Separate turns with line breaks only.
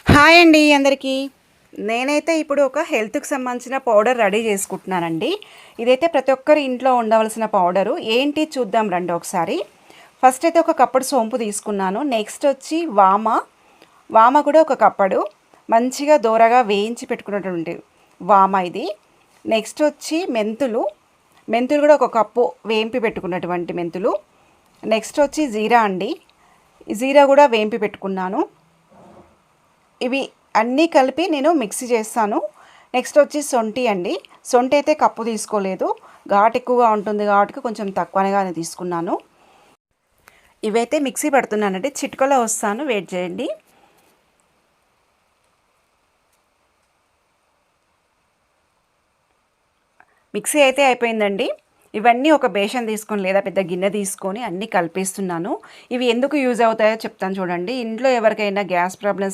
Hi అండి అందరికీ. నేనైతే ఇప్పుడు ఒక హెల్త్‌కి సంబంధించిన పౌడర్ రెడీ చేసుకుంటున్నానండి. ఇదైతే ప్రతి ఒక్కరి ఇంట్లో ఉండవలసిన పౌడరు. ఏంటి చూద్దాం రండి ఒకసారి. ఫస్ట్ అయితే ఒక కప్పుడు సోంపు తీసుకున్నాను. నెక్స్ట్ వచ్చి వామ కూడా ఒక కప్పుడు మంచిగా దోరగా వేయించి పెట్టుకున్నటువంటి వామ ఇది. నెక్స్ట్ వచ్చి మెంతులు కూడా ఒక కప్పు వేంపి పెట్టుకున్నటువంటి మెంతులు. నెక్స్ట్ వచ్చి జీరా అండి. జీరా కూడా వేంపి పెట్టుకున్నాను. ఇవి అన్నీ కలిపి నేను మిక్సీ చేస్తాను. నెక్స్ట్ వచ్చి సొంటి అండి. సొంటి అయితే కప్పు తీసుకోలేదు, ఘాటు ఎక్కువగా ఉంటుంది కాబట్టి కొంచెం తక్కువగానే తీసుకున్నాను. ఇవైతే మిక్సీ పడుతున్నానండి, చిటికలో వస్తాను, వెయిట్ చేయండి. మిక్సీ అయితే అయిపోయిందండి. ఇవన్నీ ఒక బేషన్ తీసుకొని లేదా పెద్ద గిన్నె తీసుకొని అన్నీ కలిపేస్తున్నాను. ఇవి ఎందుకు యూజ్ అవుతాయో చెప్తాను చూడండి. ఇంట్లో ఎవరికైనా గ్యాస్ ప్రాబ్లమ్స్